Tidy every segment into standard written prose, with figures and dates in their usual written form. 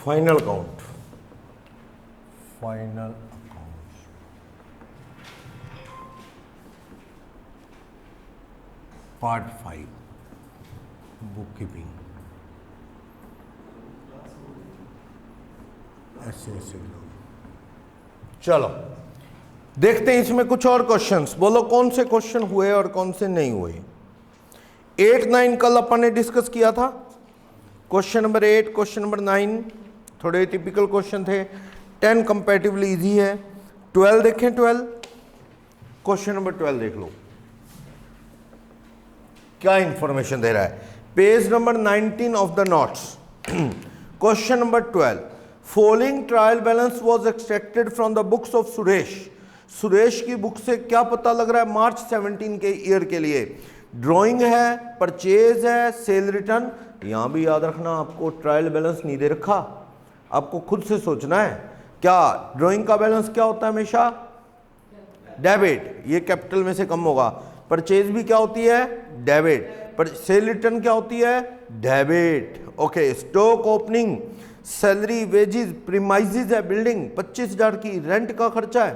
Final count, final account, part 5 book keeping. ऐसे चलो देखते हैं इसमें कुछ और क्वेश्चंस। बोलो कौन से क्वेश्चन हुए और कौन से नहीं हुए। 8, 9 कल अपन ने डिस्कस किया था। क्वेश्चन नंबर 8, क्वेश्चन नंबर 9 थोड़े टिपिकल क्वेश्चन थे। 10 कंपैरेटिवली इजी है। 12 देखें, 12 क्वेश्चन नंबर 12 देख लो क्या इंफॉर्मेशन दे रहा है। Page number 19 of the notes. Question number 12, following trial balance was extracted from the books of Suresh. Suresh की बुक से क्या पता लग रहा है मार्च 17 के ईयर के लिए। ड्राइंग है, परचेज है, सेल रिटर्न। यहां भी याद रखना आपको ट्रायल बैलेंस नहीं दे रखा, आपको खुद से सोचना है। क्या ड्राइंग का बैलेंस क्या होता है हमेशा? डेबिट, ये कैपिटल में से कम होगा। परचेज भी क्या होती है? डेबिट। पर सेल रिटर्न क्या होती है? Debit. Okay, stock opening, salary, wages, premises है, बिल्डिंग 25,000 की, रेंट का खर्चा है,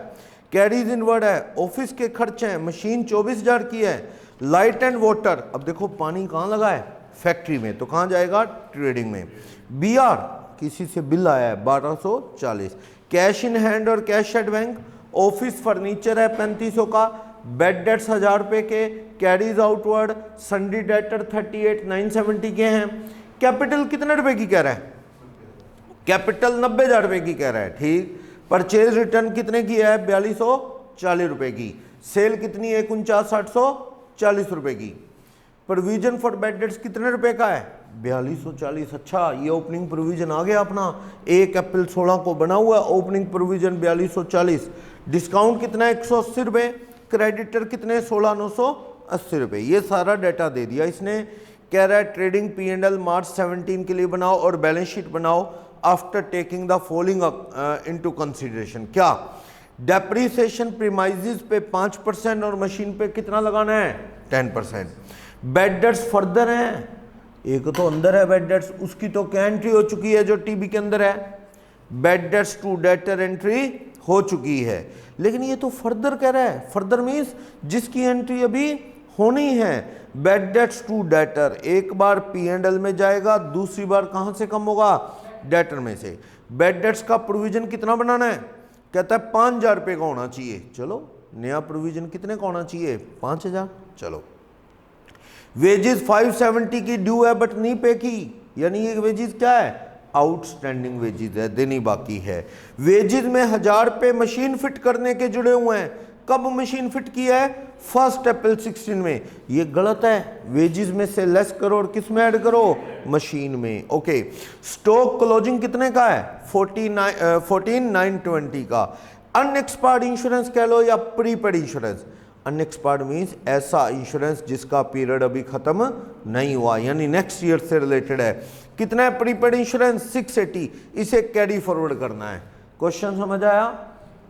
कैरीज इनवर्ड है, ऑफिस के खर्चे हैं, मशीन 24,000 की है, लाइट एंड वाटर। अब देखो पानी कहाँ लगा है? फैक्ट्री में, तो कहाँ जाएगा? ट्रेडिंग में। बीआर, किसी से बिल आया है 1240। कैश इन हैंड और cash at bank. Office furniture है 3500 का, बेड डेट्स 1000 रुपये के, कैरीज आउटवर्ड, सन्डी डेटर 38,970 के हैं। कैपिटल कितने रुपए की कह रहा है? कैपिटल 90,000 रुपये की कह रहा है, ठीक। परचेज रिटर्न कितने की है? 4240 रुपये की। सेल कितनी है? 49,840 रुपये की। प्रोविजन फॉर बेड डेट्स कितने रुपए का है? 4240। अच्छा, ये ओपनिंग प्रोविजन आ गया अपना। 1 अप्रैल 16 को बना हुआ है ओपनिंग प्रोविजन 4240। डिस्काउंट कितना है? 180 रुपये। क्रेडिटर कितने? 16,980 रुपये। ये सारा डाटा दे दिया इसने। कह रहा है ट्रेडिंग P&L मार्च 17 के लिए बनाओ और बैलेंस शीट बनाओ after taking the following into consideration. क्या? डेप्रिसिएशन प्रीमाइजेस पे 5% और मशीन पे कितना लगाना है? 10%। बेड डेट्स फर्दर हैं, एक तो अंदर है बेड डेट्स, उसकी तो क्या एंट्री हो चुकी है जो टीबी के अंदर है? Bad debts to debtor entry हो चुकी है। लेकिन ये तो फर्दर कह रहा है। फर्दर मीन्स जिसकी एंट्री अभी होनी है। बेड डेट्स टू डेटर एक बार P&L में जाएगा, दूसरी बार कहां से कम होगा? डेटर में से। बेड डेट्स का प्रोविजन कितना बनाना है? कहता है 5,000 रुपये का होना चाहिए। चलो, नया प्रोविजन कितने का होना चाहिए? 5,000। चलो, वेजेस 570 की ड्यू है बट नहीं पे की, यानी ये वेजेस क्या है? आउटस्टैंडिंग वेजेस है, देनी बाकी है। वेजेस में 1000 रुपये मशीन फिट करने के जुड़े हुए हैं। कब मशीन फिट की है? 1 अप्रैल 16 में। ये गलत है, वेजेस में से लेस करो और किस में ऐड करो? मशीन में। ओके, स्टॉक क्लोजिंग कितने का है? 14,920 का। अनएक्सपायर्ड इंश्योरेंस कह लो या प्रीपेड इंश्योरेंस। अनएक्सपायर्ड मीन्स ऐसा इंश्योरेंस जिसका पीरियड अभी खत्म नहीं हुआ, यानी नेक्स्ट ईयर से रिलेटेड है। कितना है प्रीपेड इंश्योरेंस? 680। इसे कैरी फॉरवर्ड करना है। क्वेश्चन समझ आया?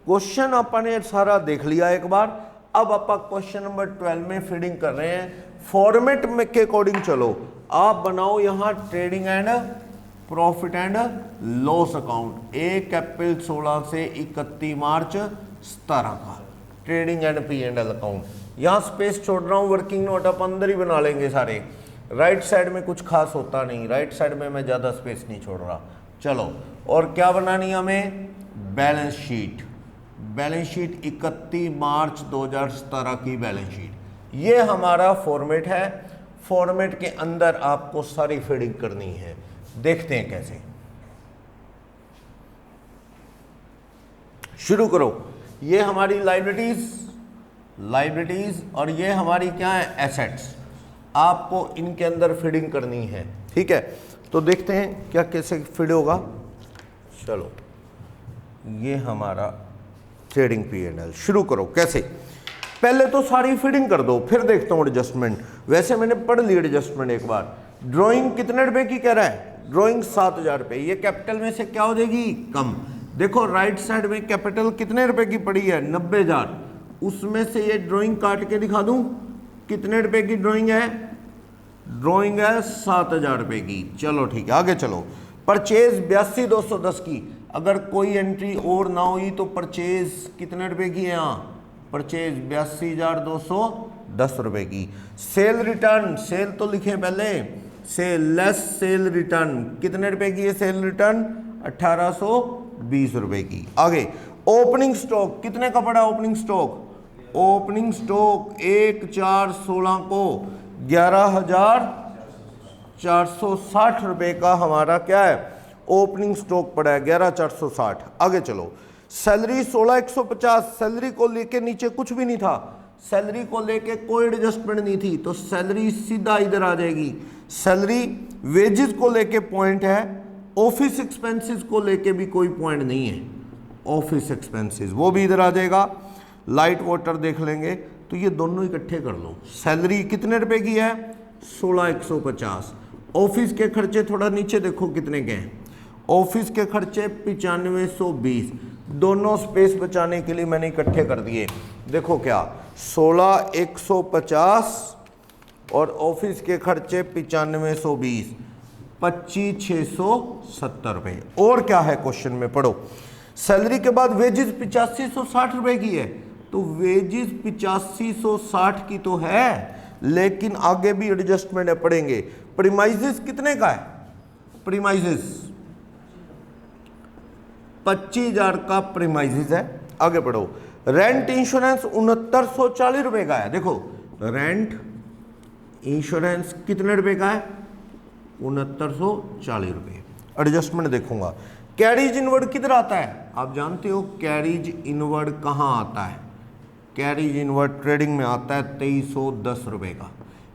क्वेश्चन अपन ने सारा देख लिया एक बार। अब अपन क्वेश्चन नंबर 12 में फीडिंग कर रहे हैं। फॉर्मेट में के अकॉर्डिंग चलो, आप बनाओ यहां trading and profit and loss account 1 अप्रैल 16 से 31 मार्च 17 का ट्रेडिंग एंड P&L अकाउंट। यहां स्पेस छोड़ रहा हूं, वर्किंग नोट आप अंदर ही बना लेंगे सारे। राइट साइड में कुछ खास होता नहीं, राइट साइड में मैं ज्यादा स्पेस नहीं छोड़ रहा। चलो, और क्या बनानी हमें? Balance sheet. बैलेंस शीट 31 मार्च 2017 की बैलेंस शीट। ये हमारा फॉर्मेट है। फॉर्मेट के अंदर आपको सारी फीडिंग करनी है। देखते हैं कैसे। शुरू करो। ये हमारी लाइबिलिटीज और ये हमारी क्या है? एसेट्स। आपको इनके अंदर फीडिंग करनी है, ठीक है। तो देखते हैं क्या कैसे फीड होगा। चलो, ये हमारा ट्रेडिंग P&L शुरू करो। कैसे? पहले तो सारी फीडिंग कर दो, फिर देखता हूँ एडजस्टमेंट। वैसे मैंने पढ़ ली एडजस्टमेंट एक बार। ड्राइंग कितने रुपए की कह रहा है? ड्राइंग 7,000 रुपये। ये कैपिटल में से क्या हो जाएगी? कम। देखो राइट साइड में कैपिटल कितने रुपए की पड़ी है? 90,000। उसमें से ये ड्राइंग काट के दिखा दूं, कितने रुपए की ड्राइंग है? ड्राइंग है 7,000 रुपये की। चलो ठीक है, आगे चलो। परचेज 82,210 की, अगर कोई एंट्री और ना हुई तो परचेज कितने रुपए की है यहाँ, परचेज 82,210 रुपए की। सेल रिटर्न, सेल तो लिखे पहले, सेल लेस सेल रिटर्न कितने रुपए की है, सेल रिटर्न 1820 रुपए की। आगे ओपनिंग स्टॉक कितने का पड़ा, ओपनिंग स्टॉक, ओपनिंग स्टॉक 1/4/16 को 11,460 रुपए का हमारा क्या है, ओपनिंग स्टॉक पड़ा है 11,460। आगे चलो, सैलरी 16,150, सैलरी को लेके नीचे कुछ भी नहीं था, सैलरी को लेके कोई एडजस्टमेंट नहीं थी, तो सैलरी सीधा इधर आ जाएगी। सैलरी वेजेस को लेके पॉइंट है, ऑफिस एक्सपेंसेस को लेके भी कोई पॉइंट नहीं है, ऑफिस एक्सपेंसेस वो भी इधर आ जाएगा। लाइट वाटर देख लेंगे तो ये दोनों इकट्ठे कर लो। सैलरी कितने रुपए की है, 16,150। ऑफिस के खर्चे थोड़ा नीचे देखो कितने के हैं, ऑफिस के खर्चे 9520, दोनों स्पेस बचाने के लिए मैंने इकट्ठे कर दिए। देखो क्या 16,150 और ऑफिस के खर्चे 9520, 25,670 रुपये। और क्या है क्वेश्चन में पढ़ो, सैलरी के बाद वेजेस 8560 रुपए की है, तो वेजेस 8560 की तो है, लेकिन आगे भी एडजस्टमेंट है, पढ़ेंगे। प्रीमाइजेस कितने का है, प्रीमाइजेस 25,000 का प्रीमाइजेस है। आगे पढ़ो, रेंट इंश्योरेंस 6940 रुपए का है। देखो रेंट इंश्योरेंस कितने रुपए का है, 6940 रुपए। एडजस्टमेंट देखूंगा। कैरीज इनवर्ड किधर आता है, आप जानते हो कैरीज इनवर्ड कहाँ आता है, कैरीज इनवर्ड ट्रेडिंग में आता है 2310 रुपए का।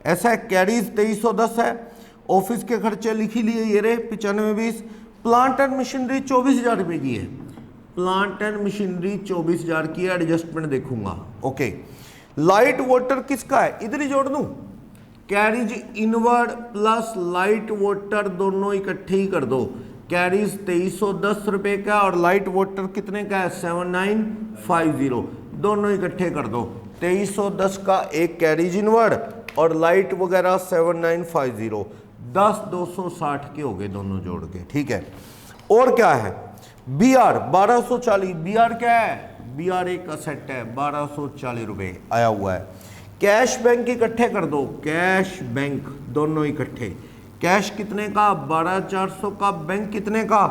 ऐसा है कैरीज 2310 है, ऑफिस के खर्चे लिख ही लिए ये रहे 9520। प्लांट एंड मशीनरी 24,000 रुपए की है, प्लांट एंड मशीनरी 24,000 की है, एडजस्टमेंट देखूंगा। ओके, लाइट वाटर किसका है, इधर ही जोड़ दूं, carries inward plus light water दोनों इकट्ठे ही कर दो। कैरीज 2310 रुपए का और लाइट वाटर कितने का है 7950, दोनों इकट्ठे कर दो। 2310 का एक कैरीज इनवर्ड और लाइट वगैरह 7950, 10,260 के हो गए दोनों जोड़ के, ठीक है। और क्या है, बी आर 1240, बी आर क्या है, बी आर एक असेट है, 1240 रुपए आया हुआ है। कैश बैंक इकट्ठे कर दो, कैश बैंक दोनों इकट्ठे, कैश कितने का 12,400 का, बैंक कितने का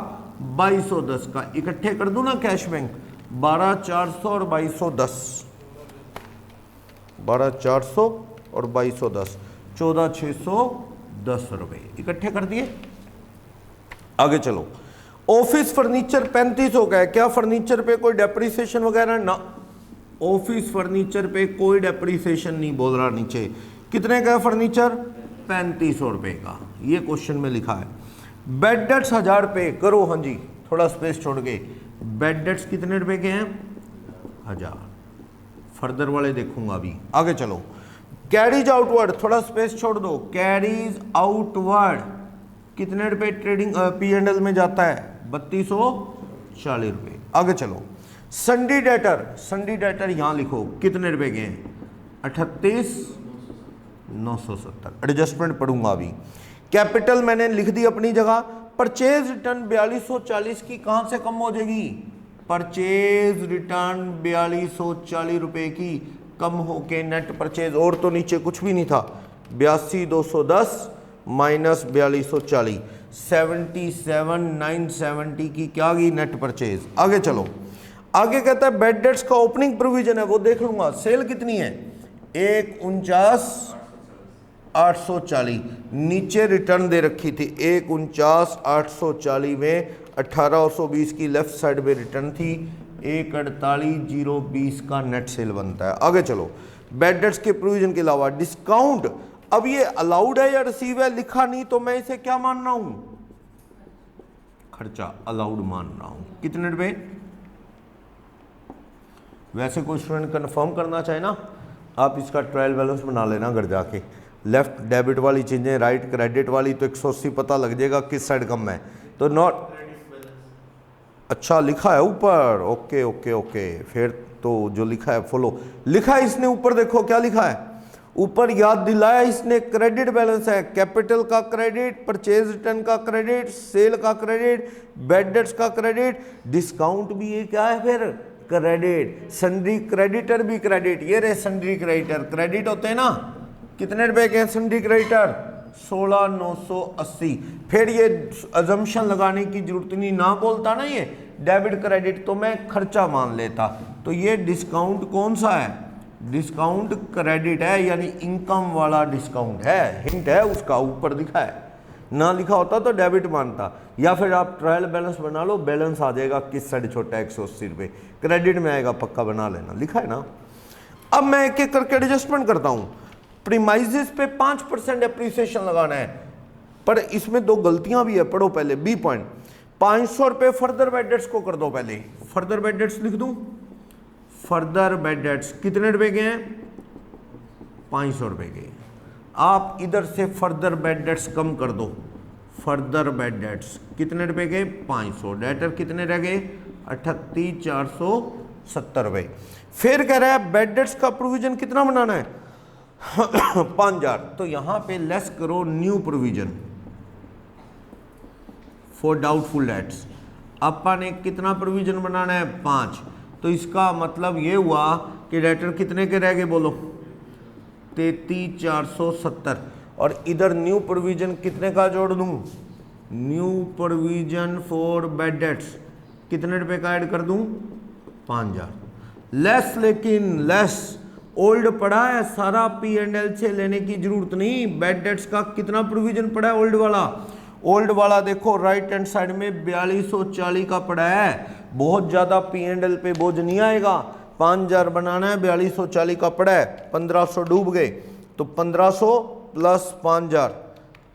2210 का, इकट्ठे कर दूं ना कैश बैंक, 12,400 और 2210, 12,400 और 2210, 14,610 रुपए इकट्ठे कर दिए। आगे चलो, ऑफिस फर्नीचर 35 हो गया, क्या फर्नीचर पे कोई डेप्रिसिएशन वगैरह ना, ऑफिस फर्नीचर पे कोई डेप्रिसिएशन नहीं बोल रहा नीचे। कितने का फर्नीचर 3500 रुपए का, ये क्वेश्चन में लिखा है। बेड डेट्स 1000 रुपए करो, हाँ जी थोड़ा स्पेस छोड़ के, बेड डेट्स कितने रुपए के हैं 1000, फर्दर वाले देखूंगा अभी। आगे चलो, कैरीज आउटवर्ड थोड़ा स्पेस छोड़ दो, कैरीज आउटवर्ड कितने रुपए ट्रेडिंग P&L में जाता है 3240 रुपए। आगे चलो, संडी डेटर, संडी डेटर यहां लिखो कितने रुपए के हैं 38,970, एडजस्टमेंट पढ़ूंगा अभी। कैपिटल मैंने लिख दी अपनी जगह, परचेज रिटर्न 4240 की कहां से कम हो जाएगी, परचेज रिटर्न 4240 रुपए की कम होके नेट परचेज, और तो नीचे कुछ भी नहीं था, 82,210 माइनस 4240, 77,970 की क्या गई नेट परचेज। आगे चलो, आगे कहता है बेड डेट्स का ओपनिंग प्रोविजन है वो देख लूंगा, सेल कितनी है 1,49,840, नीचे रिटर्न दे रखी थी 1,49,840 में 1820 की लेफ्ट साइड में रिटर्न थी, 1,48,020 का नेट सेल बनता है। आगे चलो, बेड डेट्स के प्रोविजन के अलावा डिस्काउंट, अब ये अलाउड है या रिसीव है लिखा नहीं तो मैं इसे क्या मान रहा हूं, खर्चा अलाउड मान रहा हूं। कितने रुपए, वैसे कोई स्टूडेंट कंफर्म करना चाहे ना, आप इसका ट्रायल बैलेंस बना लेना घर जाके, लेफ्ट डेबिट वाली चीज़ें राइट क्रेडिट वाली, तो 180 पता लग जाएगा किस साइड कम है, तो नॉट अच्छा लिखा है ऊपर, ओके ओके ओके, फिर तो जो लिखा है फॉलो लिखा है इसने ऊपर, देखो क्या लिखा है ऊपर याद दिलाया इसने, क्रेडिट बैलेंस है, कैपिटल का क्रेडिट, परचेज रिटर्न का क्रेडिट, सेल का क्रेडिट, बैड डेट्स का क्रेडिट, डिस्काउंट भी ये क्या है फिर क्रेडिट, सन्ड्री क्रेडिटर भी क्रेडिट। ये रहे सन्ड्री क्रेडिटर, क्रेडिट होते हैं ना, कितने रुपए के हैं सन्ड्री क्रेडिटर 16,980। फिर ये अजम्पशन लगाने की जरूरत नहीं, ना बोलता ना ये डेबिट क्रेडिट तो मैं खर्चा मान लेता। तो ये डिस्काउंट कौन सा है, डिस्काउंट क्रेडिट है, यानी इनकम वाला डिस्काउंट है, हिंट है उसका, ऊपर लिखा है, ना लिखा होता तो डेबिट मानता। या फिर आप ट्रायल बैलेंस बना लो, बैलेंस आ जाएगा किस साइड छोटा 180 रुपये, क्रेडिट में आएगा, पक्का बना लेना, लिखा है ना। अब मैं एक एक करके एडजस्टमेंट करता हूँ। प्रीमाइजेस पे 5% एप्रिसिएशन लगाना है, पर इसमें दो गलतियां भी है, पढ़ो पहले बी पॉइंट। 500 रुपये फर्दर बैड डेट्स को कर दो पहले, फर्दर बैड डेट्स लिख दूं, फर्दर बैड डेट्स कितने रुपए के हैं 500 रुपये के। आप इधर से फर्दर बैड डेट्स कम कर दो, फर्दर बैड डेट्स कितने रुपए के 500, डेटर कितने रह गए 38,470 रुपये। फिर कह रहा है बैड डेट्स का प्रोविजन कितना बनाना है 5,000, तो यहां पे लेस करो new provision for doubtful debts. अपन ने कितना प्रोविजन बनाना है 5, तो इसका मतलब ये हुआ कि डेटर कितने के रह गए बोलो 33,470, और इधर न्यू प्रोविजन कितने का जोड़ दूं, new provision for bad dates कितने रुपए का ऐड कर दूं 5,000 लेस, लेकिन लेस ओल्ड पड़ा है सारा, P&L से लेने की जरूरत नहीं। बैड डेट्स का कितना प्रोविजन पड़ा है ओल्ड वाला, ओल्ड वाला देखो राइट हैंड साइड में 4240 का पड़ा है, बहुत ज़्यादा P&L पे बोझ नहीं आएगा। 5,000 बनाना है, 4240 का पड़ा है, 1500 डूब गए, तो 1500 प्लस 5,000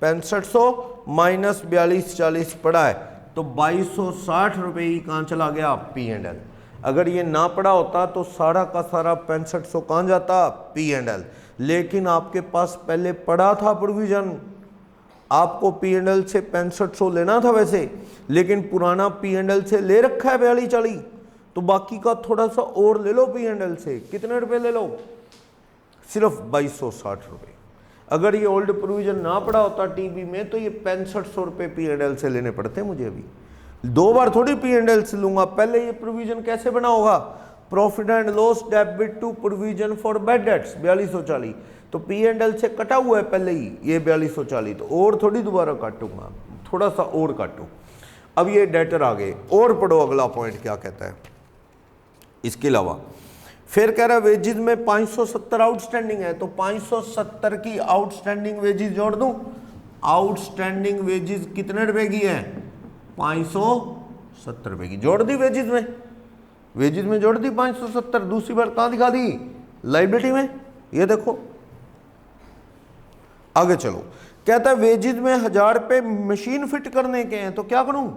6500 माइनस 4240 पड़ा है, तो 2260 रुपये ही कहाँ चला गया P&L। अगर ये ना पड़ा होता तो सारा का सारा 6500 कहाँ जाता P&L, लेकिन आपके पास पहले पड़ा था प्रोविजन, आपको P&L से 6500 लेना था वैसे, लेकिन पुराना P&L से ले रखा है 4240, तो बाकी का थोड़ा सा और ले लो P&L से, कितने रुपए ले लो सिर्फ 2260 रुपये। अगर ये ओल्ड प्रोविजन ना पड़ा होता टीबी में तो ये 6500 रुपये P&L से लेने पड़ते मुझे। अभी दो बार थोड़ी P&L से लूंगा, पहले ये प्रोविजन कैसे बना होगा, profit and loss debit to provision for bad debts 4240, तो P&L से कटा हुआ है पहले ही ये 4240, तो और थोड़ी दोबारा काटूंगा, थोड़ा सा और काटूं। अब ये डेटर आ गए, और पढ़ो अगला पॉइंट क्या कहता है। इसके अलावा फिर कह रहा है वेजेस में 570 आउटस्टैंडिंग है, तो 570 की आउटस्टैंडिंग वेजेस जोड़ दूं, आउटस्टैंडिंग वेजेस कितने रुपए की है 570 रुपए की, जोड़ दी वेजेस में जोड़ दी 570, दूसरी बार कहां दिखा दी लाइबिलिटी में, ये देखो। आगे चलो, कहता है वेजेस में 1000 रुपये मशीन फिट करने के हैं, तो क्या करूं,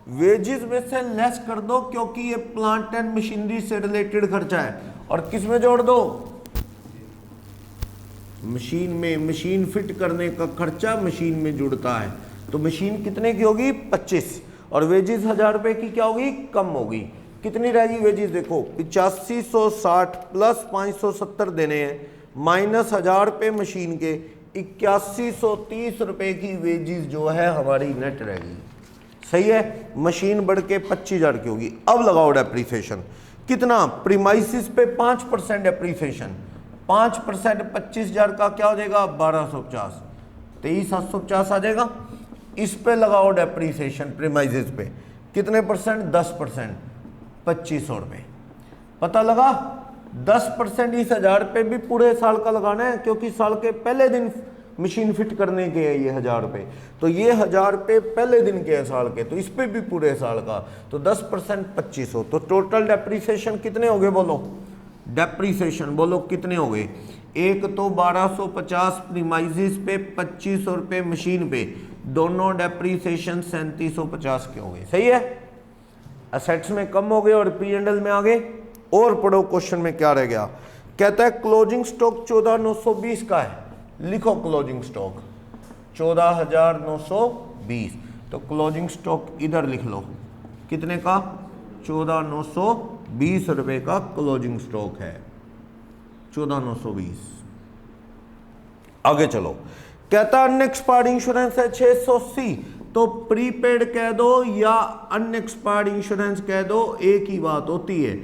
वेजेस में से लेस कर दो, क्योंकि ये प्लांट एंड मशीनरी से रिलेटेड खर्चा है, और किस में जोड़ दो मशीन में, मशीन फिट करने का खर्चा मशीन में जुड़ता है, तो मशीन कितने की होगी 25, और वेजेस 1000 रुपये की क्या होगी कम होगी, कितनी रहेगी वेजेस देखो 8560 प्लस 570 देने हैं माइनस 1000 रुपये मशीन के, 8130 रुपये की वेजेस जो है हमारी नेट रहेगी। सही है, मशीन बढ़ के 25,000 की होगी। अब लगाओ डेप्रीसिएशन कितना, प्रीमाइसिस पे 5% डेप्रीसिएशन, 5% 25,000 का क्या हो जाएगा 1250, 23,750 आ जाएगा। इस पे लगाओ डेप्रीसिएशन प्रीमाइसिस पे कितने परसेंट 10%, 2500 रुपये। पता लगा 10% इस 1000 रुपये भी पूरे साल का लगाना है, क्योंकि साल के पहले दिन मशीन फिट करने के है ये 1000 रुपये, तो ये 1000 रुपये पहले दिन के है साल के, तो इस पे भी पूरे साल का, तो 10% 2500, तो टोटल डेप्रीसिएशन कितने हो गए बोलो, डेप्रीसिएशन बोलो कितने हो गए, एक तो 1250 प्रीमाइजिस पे 2500 रुपये मशीन पे, दोनों डेप्रीसिएशन 3750 के हो गए। सही है, असेट्स में कम हो गए और P&L में आ गए। और पढ़ो क्वेश्चन में क्या रह गया, कहता है क्लोजिंग स्टॉक 14,920 का है, लिखो क्लोजिंग स्टॉक 14,920, तो क्लोजिंग स्टॉक इधर लिख लो कितने का 14,920 रुपये का क्लोजिंग स्टॉक है, 14,920 आगे चलो, कहता अनएक्सपायर्ड इंश्योरेंस है 680, तो प्रीपेड कह दो या अनएक्सपायर्ड इंश्योरेंस कह दो, एक ही बात होती है।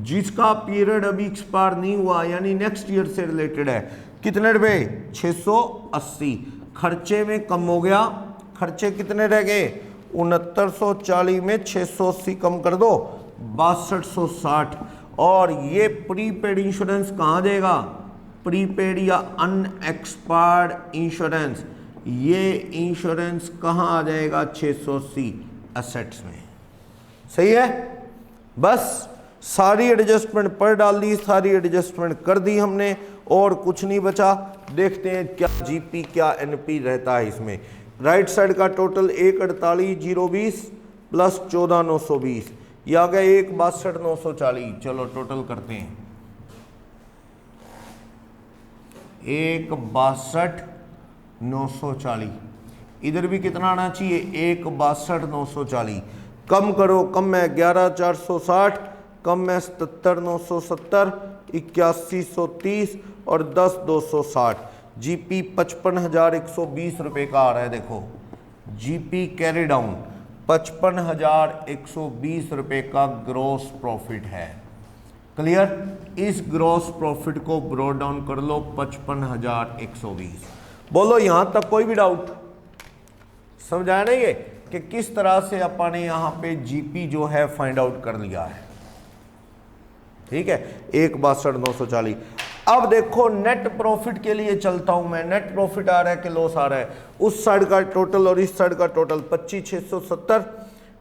जिसका पीरियड अभी एक्सपायर नहीं हुआ यानी नेक्स्ट ईयर से रिलेटेड है, कितने रुपए 680, खर्चे में कम हो गया, खर्चे कितने रह गए 6940 में 680 कम कर दो 6260, और ये प्रीपेड इंश्योरेंस कहाँ जाएगा, प्रीपेड या अनएक्सपायर्ड इंश्योरेंस, ये इंश्योरेंस कहाँ आ जाएगा 680 एसेट्स में। सही है, बस सारी एडजस्टमेंट पर डाल दी, सारी एडजस्टमेंट कर दी हमने और कुछ नहीं बचा। देखते हैं क्या जीपी क्या एनपी रहता है इसमें। राइट साइड का टोटल 148,020 प्लस 14,920, ये आ गया 162,940। चलो टोटल करते हैं, 162,940, इधर भी कितना आना चाहिए 162,940, कम करो, कम है 11,460, कम है 77,970, 81,130 और 10,260। जीपी 55,120 रुपये का आ रहा है। देखो जीपी कैरी डाउन 55,120 रुपये का ग्रॉस प्रॉफिट है। क्लियर, इस ग्रॉस प्रॉफिट को ब्रॉड डाउन कर लो 55,120। बोलो यहां तक कोई भी डाउट? समझ आया नहीं ये कि किस तरह से अपन ने यहां पे जीपी जो है फाइंड आउट कर लिया है। ठीक है, 162,940। अब देखो नेट प्रॉफिट के लिए चलता हूं मैं, नेट प्रॉफिट आ रहा है कि लॉस आ रहा है, उस साइड का टोटल और इस साइड का टोटल 25,670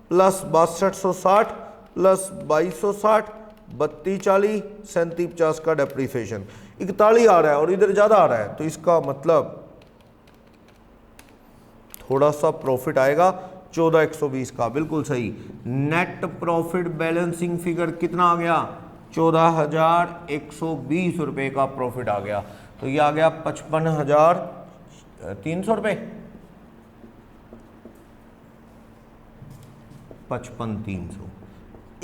प्लस 6260 प्लस 2260 3240 3750 का डेप्रीसिएशन 41 आ रहा है और इधर ज्यादा आ रहा है, तो इसका मतलब थोड़ा सा प्रॉफिट आएगा 14,120 का। बिल्कुल सही, नेट प्रॉफिट बैलेंसिंग फिगर कितना आ गया 14,120 रुपये का प्रॉफिट आ गया, तो ये आ गया 55,300 रुपये, 55,300।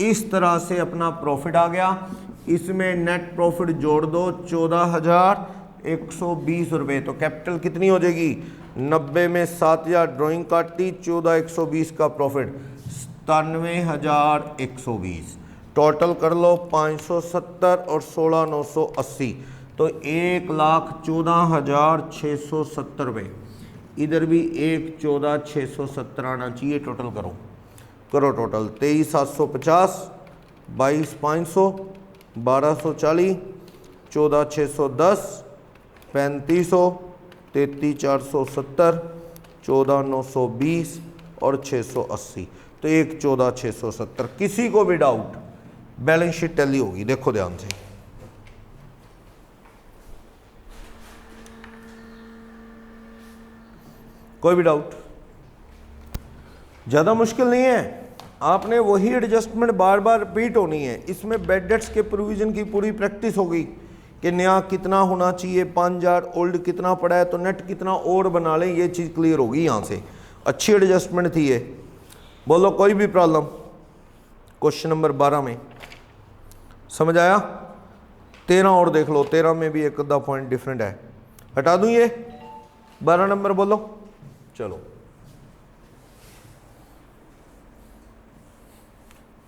इस तरह से अपना प्रॉफिट आ गया। इसमें नेट प्रॉफिट जोड़ दो 14,120 रुपये, तो कैपिटल कितनी हो जाएगी 90 में 7,000 ड्राइंग काटी, 14,120 का प्रॉफिट 97,120। टोटल कर लो 570 और 16,980, तो 1,14,670 रुपये। इधर भी 1,14,670 आना चाहिए। टोटल करो टोटल 23,750 22,500 12,40 14,610 3500 33,470 14,920 और 680, तो 1,14,670। किसी को भी डाउट? बैलेंस शीट टैली होगी, देखो ध्यान से। कोई भी डाउट? ज्यादा मुश्किल नहीं है, आपने वही एडजस्टमेंट बार बार रिपीट होनी है। इसमें बेड डेट्स के प्रोविजन की पूरी प्रैक्टिस होगी कि नया कितना होना चाहिए, 5,000, ओल्ड कितना पड़ा है तो नेट कितना और बना लें, ये चीज़ क्लियर होगी यहाँ से। अच्छी एडजस्टमेंट थी ये। बोलो कोई भी प्रॉब्लम? क्वेश्चन नंबर 12 में समझ आया? 13 और देख लो, 13 में भी एक आधा पॉइंट डिफरेंट है, हटा दूं ये। 12 नंबर बोलो। चलो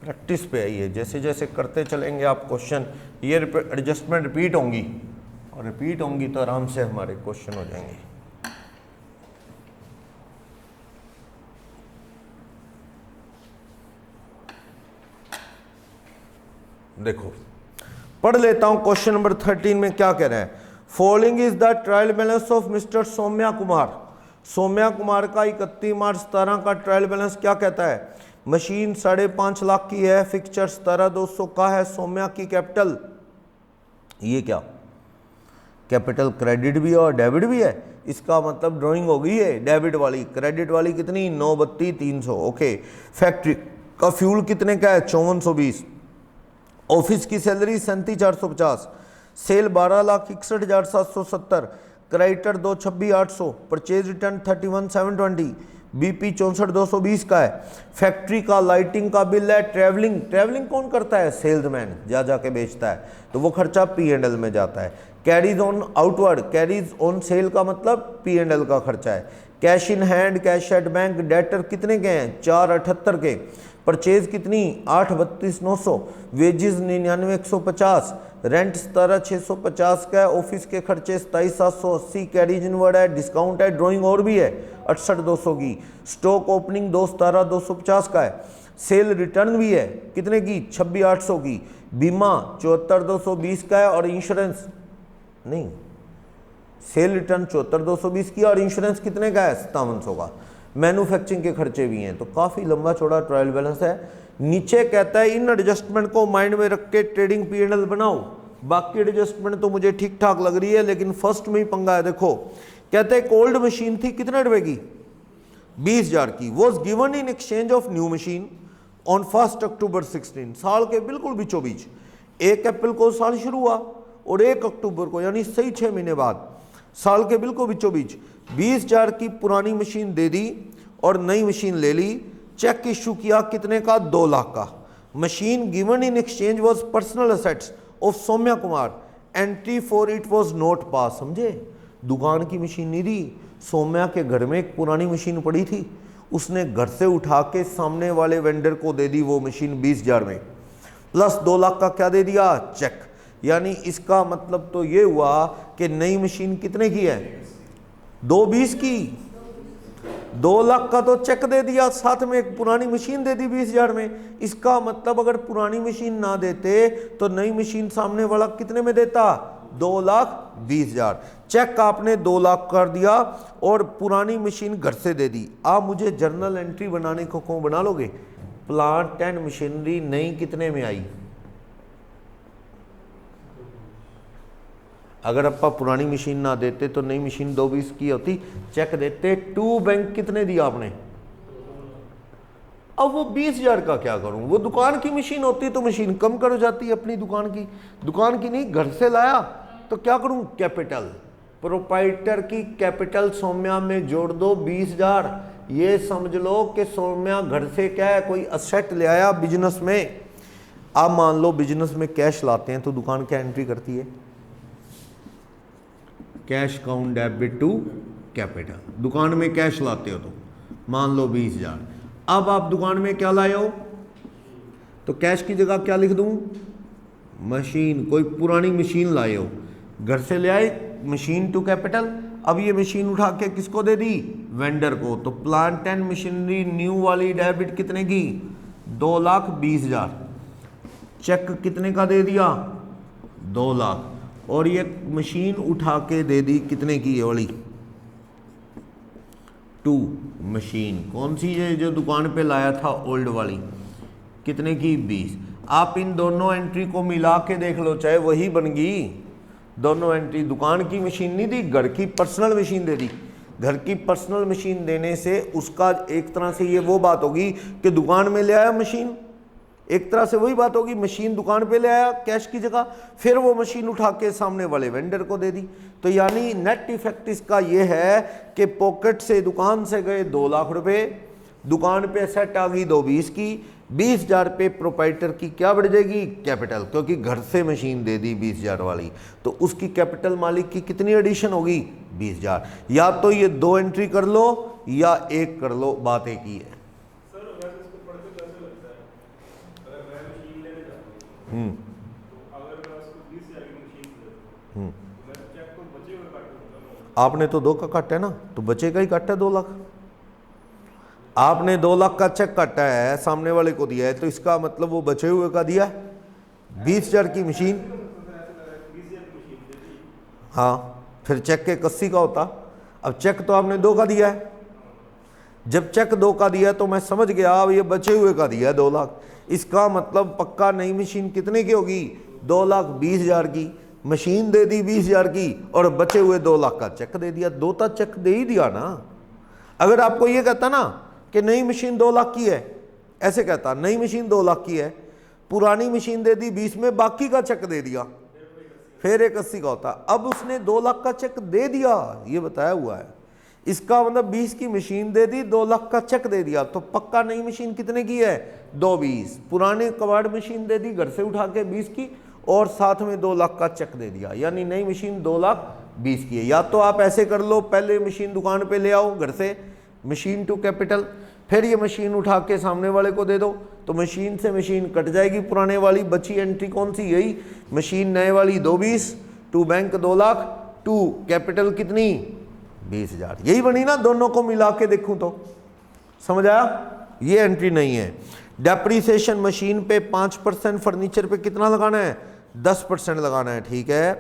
प्रैक्टिस पे आइए, जैसे जैसे करते चलेंगे आप क्वेश्चन, ये एडजस्टमेंट रिपीट होंगी और रिपीट होंगी तो आराम से हमारे क्वेश्चन हो जाएंगे। देखो पढ़ लेता हूं क्वेश्चन नंबर 13 में क्या कह रहा है। Following is the trial balance of mister Saumya Kumar. Saumya Kumar का 31 मार्च 17 का ट्रायल बैलेंस क्या कहता है? मशीन 5.5 लाख की है, फिक्सचर 17,200 का है, सौम्या की कैपिटल, ये क्या कैपिटल क्रेडिट भी है और डेबिट भी है, इसका मतलब ड्राइंग हो गई है डेबिट वाली। क्रेडिट वाली कितनी 932,300। ओके, फैक्ट्री का फ्यूल कितने का है 5420। ऑफिस की salary 37,450, sale 12,61,770, creditor 226,800, purchase return 31,720, BP 64,220 का है। फैक्ट्री का लाइटिंग का बिल है। ट्रैवलिंग कौन करता है? सेल्समैन, जा जाके बेचता है, तो वो खर्चा P&L में जाता है। Carries on outward, carries on sale का मतलब P&L का खर्चा है। Cash in hand, cash at bank, debtor कितने के हैं 478 के, परचेज कितनी 832,900, वेजेस 99,150, रेंट 17,650 का है, ऑफिस के खर्चे 27,780, कैरीज इनवर्ड है, डिस्काउंट है, ड्राइंग और भी है 68,200 की, स्टॉक ओपनिंग 217,250 का है, सेल रिटर्न भी है कितने की 26,800 की, बीमा 74,220 का है और इंश्योरेंस नहीं, सेल रिटर्न 74,220 की और इंश्योरेंस कितने का है 5700 का, मैन्युफैक्चरिंग के खर्चे भी हैं। तो काफ़ी लंबा चौड़ा ट्रायल बैलेंस है। नीचे कहता है इन एडजस्टमेंट को माइंड में रख के ट्रेडिंग P&L बनाओ। बाकी एडजस्टमेंट तो मुझे ठीक ठाक लग रही है, लेकिन फर्स्ट में ही पंगा है। देखो कहते हैं एक ओल्ड मशीन थी कितने रुपए की 20,000 की, was given in exchange of new machine on 1 अक्टूबर 16, साल के बिल्कुल बीचों बीच 1 अप्रैल को साल शुरू हुआ और 1 अक्टूबर को यानी सही 6 महीने बाद साल के बिल्कुल बीचों बीच 20,000 की पुरानी मशीन दे दी और नई मशीन ले ली। चेक इशू किया कितने का 2 लाख का। Machine given in exchange was personal assets of Saumya Kumar, entry for it was not pass. समझे, दुकान की मशीन नहीं दी, सौम्या के घर में एक पुरानी मशीन पड़ी थी, उसने घर से उठा के सामने वाले वेंडर को दे दी वो मशीन 20,000 में, प्लस 2 लाख का क्या दे दिया चेक। यानी इसका मतलब तो ये हुआ कि नई मशीन कितने की है 220 की, 2 लाख का तो चेक दे दिया, साथ में एक पुरानी मशीन दे दी 20,000 में। इसका मतलब अगर पुरानी मशीन ना देते तो नई मशीन सामने वाला कितने में देता 2,20,000। चेक आपने 2 लाख कर दिया और पुरानी मशीन घर से दे दी। आप मुझे जर्नल एंट्री बनाने को कौन बना लोगे, प्लांट एंड मशीनरी नई कितने में आई। अगर अपा पुरानी मशीन ना देते तो नई मशीन 220 की होती, चेक देते टू बैंक कितने दिया आपने। अब वो 20,000 का क्या करूं, वो दुकान की मशीन होती तो मशीन कम कर जाती अपनी दुकान की नहीं, घर से लाया तो क्या करूं, कैपिटल प्रोपाइटर की कैपिटल सौम्या में जोड़ दो 20,000। ये समझ लो कि सौम्या घर से क्या है कोई असेट ले आया बिजनेस में। आप मान लो बिजनेस में कैश लाते हैं तो दुकान क्या एंट्री करती है, cash account debit to capital. दुकान में कैश लाते हो तो मान लो 20,000। अब आप दुकान में क्या लाए हो तो कैश की जगह क्या लिख दूं, मशीन, कोई पुरानी मशीन लाए हो, घर से ले आए मशीन टू कैपिटल। अब ये मशीन उठा के किसको दे दी, वेंडर को। तो प्लांट एंड मशीनरी न्यू वाली डेबिट कितने की 2,20,000। चेक कितने का दे दिया 2 लाख, और ये मशीन उठा के दे दी कितने की, ये वाली 2 मशीन। कौन सी है जो दुकान पे लाया था ओल्ड वाली, कितने की 20। आप इन दोनों एंट्री को मिला के देख लो, चाहे वही बन गई दोनों एंट्री। दुकान की मशीन नहीं दी, घर की पर्सनल मशीन दे दी। घर की पर्सनल मशीन देने से उसका एक तरह से ये वो बात होगी कि दुकान में ले आया मशीन, एक तरह से वही बात होगी मशीन दुकान पे ले आया कैश की जगह, फिर वो मशीन उठा के सामने वाले वेंडर को दे दी। तो यानी नेट इफेक्ट इसका ये है कि पॉकेट से दुकान से गए 2 लाख रुपए, दुकान पे सेट आ गई 220 की, 20,000 पे प्रोपाइटर की क्या बढ़ जाएगी कैपिटल, क्योंकि घर से मशीन दे दी 20,000 वाली, तो उसकी कैपिटल मालिक की कितनी एडिशन होगी 20,000। या तो ये 2 एंट्री कर लो या 1 कर लो, बात एक ही है। आपने तो 2 का काटा है ना, तो बचेगा ही काटा है 2 लाख। आपने 2 लाख का चेक काटा है, सामने वाले को दिया है, तो इसका मतलब वो बचे हुए का दिया है 20,000 की मशीन। हाँ, फिर चेक के 81 का होता। अब चेक तो आपने 2 का दिया है, जब चेक 2 का दिया तो मैं समझ गया अब ये बचे हुए का दिया है 2 लाख। इसका मतलब पक्का नई मशीन कितने की होगी 2,20,000 की, मशीन दे दी 20,000 की और बचे हुए 2 लाख का चेक दे दिया। 2 का चेक दे ही दिया ना। अगर आपको ये कहता ना कि नई मशीन 2 लाख की है, ऐसे कहता नई मशीन 2 लाख की है, पुरानी मशीन दे दी 20 में, बाकी का चेक दे दिया, फिर 81 का होता। अब उसने 2 लाख का चेक दे दिया, ये बताया हुआ है। इसका मतलब 20 की मशीन दे दी, 2 लाख का चेक दे दिया, तो पक्का नई मशीन कितने की है 220। पुराने कबाड़ मशीन दे दी घर से उठा के 20 की, और साथ में 2 लाख का चेक दे दिया, यानी नई मशीन 2,20,000 की है। या तो आप ऐसे कर लो, पहले मशीन दुकान पे ले आओ घर से, मशीन टू कैपिटल, फिर ये मशीन उठा के सामने वाले को दे दो, तो मशीन से मशीन कट जाएगी पुराने वाली, बची एंट्री कौन सी, यही मशीन नए वाली 2,20,000, to bank 2 lakh, to capital कितनी 20,000, यही बनी ना। दोनों को मिला के देखूं तो समझ आया, ये एंट्री नहीं है। डेप्रीसिएशन मशीन पे 5%, फर्नीचर पे कितना लगाना है 10% लगाना है, ठीक है।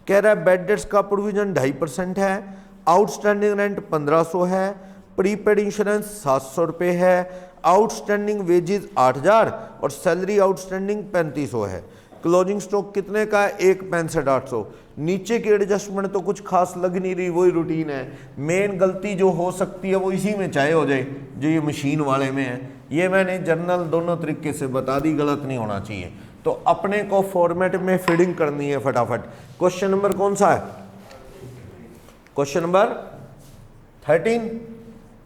कह रहा है बेड डेट्स का प्रोविजन 2.5% है, आउटस्टैंडिंग रेंट 1500 है, प्रीपेड इंश्योरेंस 700 रुपये है, आउटस्टैंडिंग वेजेस 8,000 और सैलरी आउटस्टैंडिंग 3500 है। क्लोजिंग स्टॉक कितने का है 1,65,800। नीचे की एडजस्टमेंट तो कुछ खास लग नहीं रही, वही रूटीन है। मेन गलती जो हो सकती है वो इसी में चाहे हो जाए जो ये मशीन वाले में है, ये मैंने जर्नल दोनों तरीके से बता दी, गलत नहीं होना चाहिए। तो अपने को फॉर्मेट में फीडिंग करनी है फटाफट। क्वेश्चन नंबर कौन सा है, क्वेश्चन नंबर 13,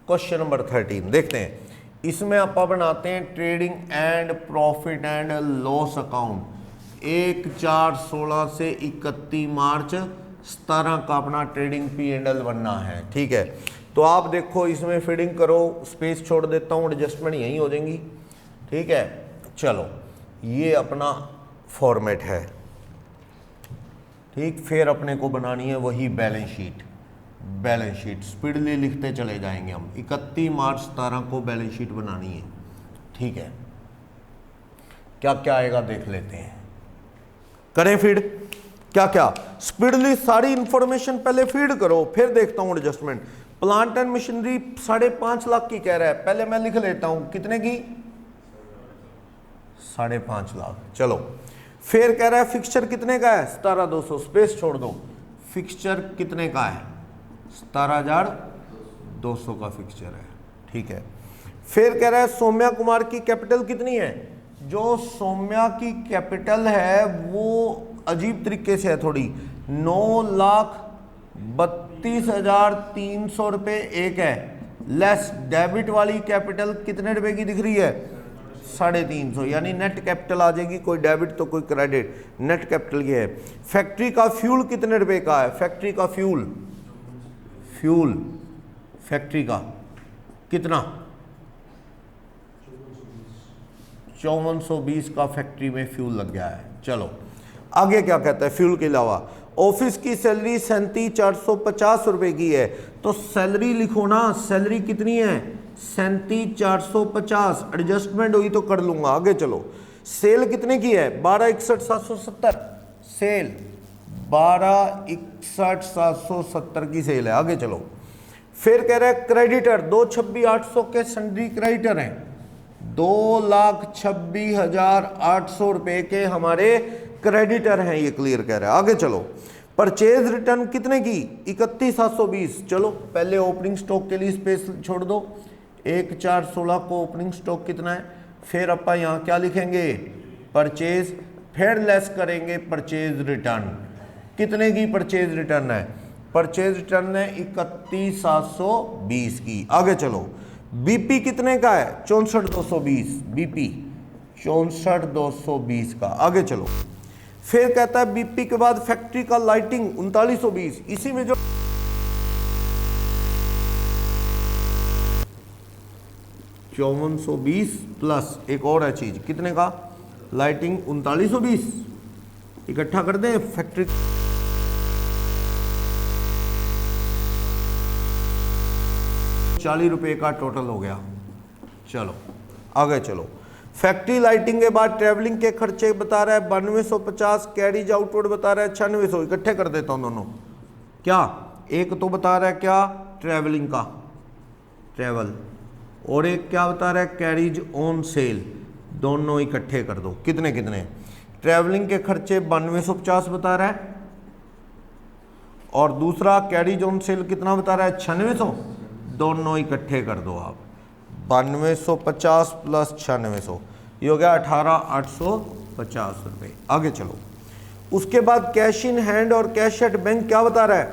क्वेश्चन नंबर 13 देखते हैं। इसमें आप बनाते हैं trading and profit and loss account, 1/4/16 से 31 मार्च 17 का अपना ट्रेडिंग P&L बनना है, ठीक है। तो आप देखो इसमें फीडिंग करो, स्पेस छोड़ देता हूँ, एडजस्टमेंट यहीं हो जाएंगी, ठीक है। चलो ये अपना फॉर्मेट है, ठीक। फिर अपने को बनानी है वही balance sheet, balance sheet speedily लिखते चले जाएंगे हम। 31 मार्च 17 को बैलेंस शीट बनानी है, ठीक है। क्या क्या आएगा देख लेते हैं, करें फीड, क्या क्या स्पीडली सारी इंफॉर्मेशन पहले फीड करो, फिर देखता हूं adjustment. Plant and machinery 5.5 lakh की कह रहा है, पहले मैं लिख लेता हूं कितने की 5.5 लाख। चलो फिर कह रहा है फिक्सचर कितने का है 17,200, स्पेस छोड़ दो, फिक्सचर कितने का है 17,200 का फिक्सचर है, ठीक है। फिर कह रहा है सौम्या कुमार की कैपिटल कितनी है, जो सौम्या की कैपिटल है वो अजीब तरीके से है थोड़ी, 9,32,300 रुपये एक है, लेस डेबिट वाली कैपिटल कितने रुपए की दिख रही है 350, यानी नेट कैपिटल आ जाएगी, कोई डेबिट तो कोई क्रेडिट, नेट कैपिटल ये है। फैक्ट्री का फ्यूल कितने रुपए का है, फैक्ट्री का फ्यूल फैक्ट्री का कितना 5420 का फैक्ट्री में फ्यूल लग गया है। चलो आगे क्या कहता है, फ्यूल के अलावा ऑफिस की सैलरी 37,450 रुपए की है, तो सैलरी लिखो ना, सैलरी कितनी है 37,450, एडजस्टमेंट हुई तो कर लूंगा। आगे चलो, सेल कितने की है 12,61,770, सेल 12,61,770 की सेल है। आगे चलो, फिर कह रहा है क्रेडिटर 2,26,800 के सन्ड्री क्रेडिटर हैं, 2,26,800 रुपए के हमारे क्रेडिटर हैं, ये क्लियर कह रहा है। आगे चलो, परचेज रिटर्न कितने की 31,720, चलो पहले ओपनिंग स्टॉक के लिए स्पेस छोड़ दो, 1/4/16 को ओपनिंग स्टॉक कितना है, फिर अपन यहाँ क्या लिखेंगे परचेज, फिर लेस करेंगे परचेज रिटर्न, कितने की परचेज रिटर्न है, परचेज रिटर्न है 31,720 की। आगे चलो, बीपी कितने का है 64,220, बीपी 64,220 का। आगे चलो, फिर कहता है बीपी के बाद फैक्ट्री का लाइटिंग 3920, इसी में जो 5420 प्लस एक और है चीज, कितने का लाइटिंग 3920, इकट्ठा कर दें फैक्ट्री 40 रुपए का टोटल हो गया। चलो आगे चलो, फैक्ट्री लाइटिंग के बाद ट्रैवलिंग के खर्चे बता रहा है 9250, कैरीज आउटवर्ड बता रहा है 9600, इकट्ठे कर देता हूं दोनों। क्या एक तो बता रहा है क्या ट्रैवलिंग का ट्रैवल, और एक क्या बता रहा है कैरीज ऑन सेल, दोनों इकट्ठे कर दो, कितने कितने, ट्रैवलिंग के खर्चे 9250 बता रहा है, और दूसरा कैरीज ऑन सेल कितना बता रहा है 9600, दोनों इकट्ठे कर दो आप, 9250 प्लस 9600, ये हो गया 18,850 रुपये। आगे चलो, उसके बाद कैश इन हैंड और कैश एट बैंक क्या बता रहा है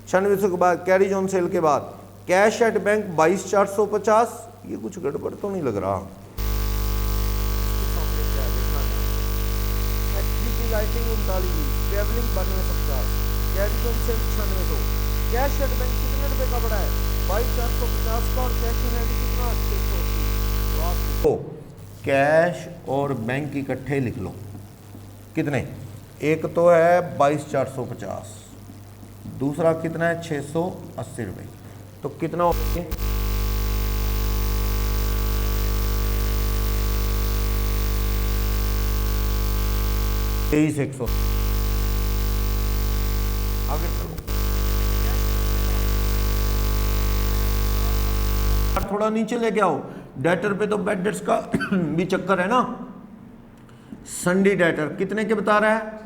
9600 के बाद, कैरीज ऑन सेल के बाद कैश एट बैंक 22,450, ये कुछ गड़बड़ तो नहीं लग रहा। फैक्ट्री के lighting 39, travelling 9250, carry on sale 9600। Cash at bank कितने रुपए का पड़ा है? 22450 का, और कैश इन हैंड कितना? 680। तो आप लिखो कैश और बैंक इकट्ठे लिख लो। कितने? एक तो है 22450, दूसरा कितना है? 680 रुपये। तो कितना हो गया? 23,100। आगे चलो, थोड़ा नीचे लेके आओ। डेटर पे तो बैड डेट्स का भी चक्कर है ना। संडी डेटर कितने के बता रहा है?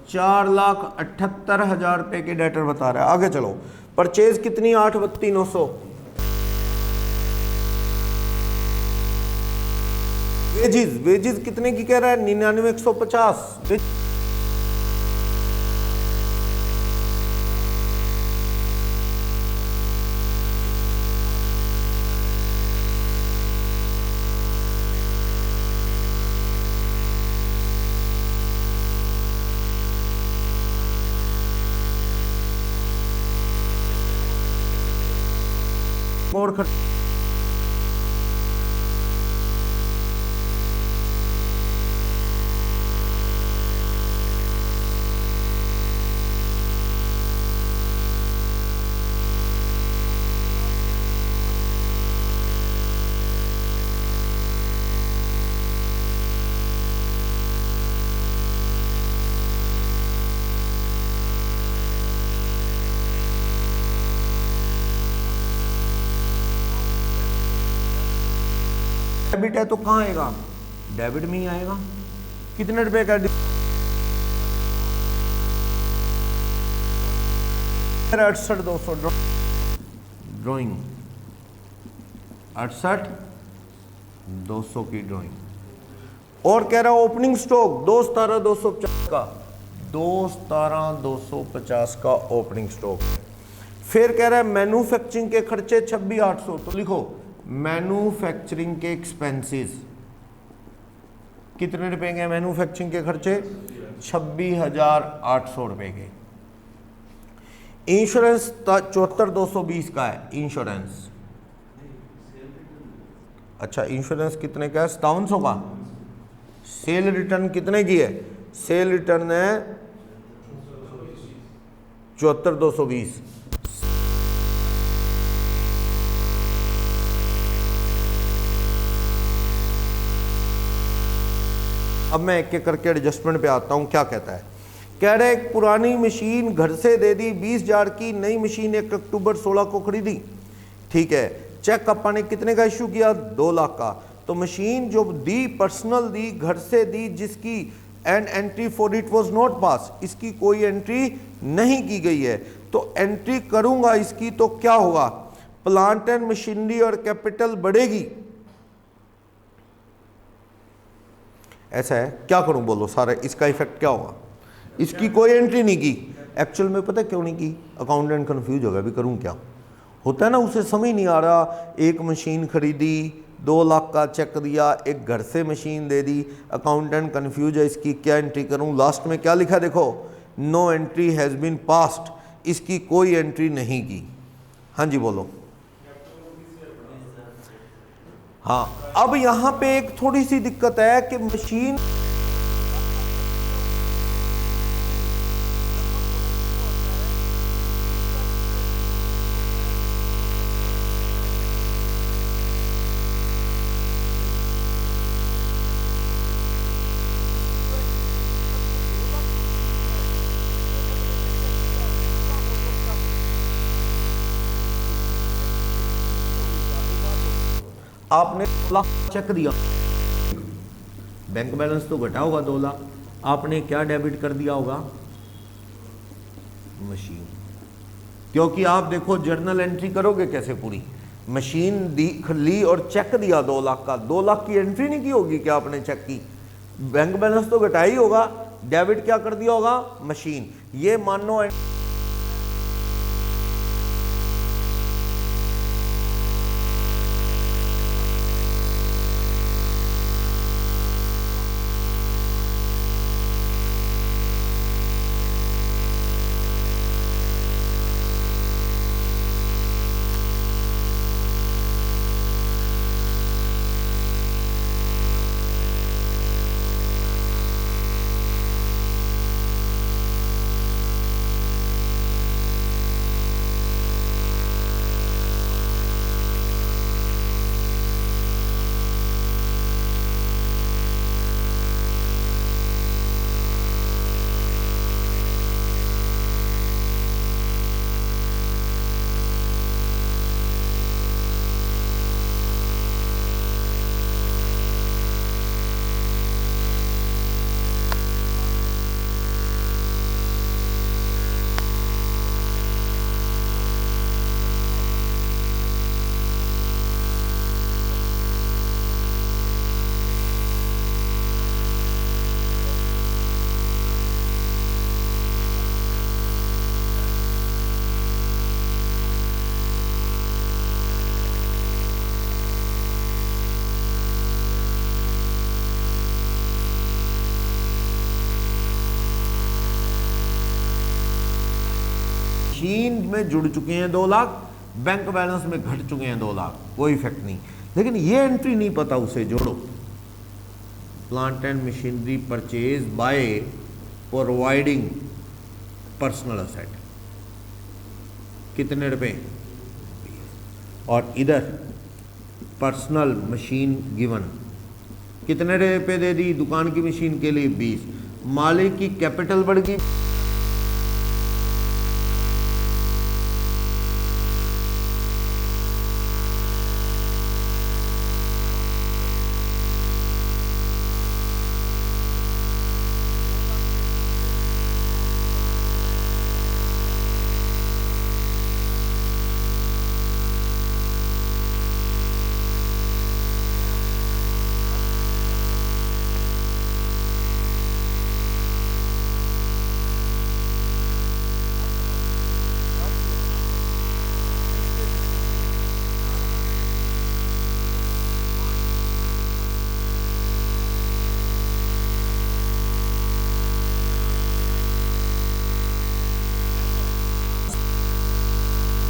4,78,000 रुपए के डेटर बता रहा है। आगे चलो, परचेज कितनी? 8,32,900। वेजिज, वेजिज कितने की कह रहा है? 99,150। और खर्च डेबिट है तो कहाँ आएगा? डेबिट में ही आएगा। कितने रुपए का? 68,200 ड्राइंग, 68,200 की ड्राइंग। और कह रहा है ओपनिंग स्टॉक 2,17,250 का, 2,17,250 का ओपनिंग स्टॉक। फिर कह रहा है मैन्युफैक्चरिंग के खर्चे 26,800। तो लिखो मैन्युफैक्चरिंग के एक्सपेंसेस कितने रुपए के? मैन्युफैक्चरिंग के खर्चे 26,800 रुपए के। इंश्योरेंस 74,220 का है इंश्योरेंस। अच्छा, इंश्योरेंस कितने का है? 5700 का। सेल रिटर्न कितने की है? सेल रिटर्न है 74,220। अब मैं एक एक करके एडजस्टमेंट पे आता हूं। क्या कहता है? कह रहे एक पुरानी मशीन घर से दे दी 20,000 की, नई मशीन 1 अक्टूबर 16 को खरीदी। ठीक है, चेक अपन ने कितने का इशू किया? 2 लाख का। तो मशीन जो दी पर्सनल दी, घर से दी, जिसकी and entry for it was not pass, इसकी कोई एंट्री नहीं की गई है। तो एंट्री करूंगा इसकी तो क्या होगा? प्लांट एंड मशीनरी और कैपिटल बढ़ेगी। ऐसा है, क्या करूं बोलो? सारा इसका इफेक्ट क्या होगा? इसकी कोई एंट्री नहीं की। एक्चुअल में पता क्यों नहीं की? अकाउंटेंट कंफ्यूज होगा, अभी करूं क्या? होता है ना, उसे समझ नहीं आ रहा। एक मशीन खरीदी, 2 लाख का चेक दिया, एक घर से मशीन दे दी, अकाउंटेंट कंफ्यूज है, इसकी क्या एंट्री करूं? लास्ट में क्या लिखा देखो, no entry has been passed, इसकी कोई एंट्री नहीं की। हाँ जी बोलो। हाँ, अब यहां पे एक थोड़ी सी दिक्कत है कि मशीन आपने 2 लाख चेक दिया, बैंक बैलेंस तो घटा होगा 2 लाख, आपने क्या डेबिट कर दिया होगा? मशीन। क्योंकि आप देखो जर्नल एंट्री करोगे कैसे पूरी? मशीन दी ली और चेक दिया 2 लाख का, 2 लाख की एंट्री नहीं की होगी क्या आपने चेक की? बैंक बैलेंस तो घटा ही होगा, डेबिट क्या कर दिया होगा? मशीन। ये मानो मशीन में जुड़ चुके हैं 2 लाख, बैंक बैलेंस में घट चुके हैं 2 लाख, कोई इफेक्ट नहीं। लेकिन ये एंट्री नहीं पता, उसे जोड़ो। Plant and machinery purchase by providing personal asset, कितने रुपए, और इधर पर्सनल मशीन गिवन, कितने रुपए दे दी दुकान की मशीन के लिए, 20। मालिक की कैपिटल बढ़ गई,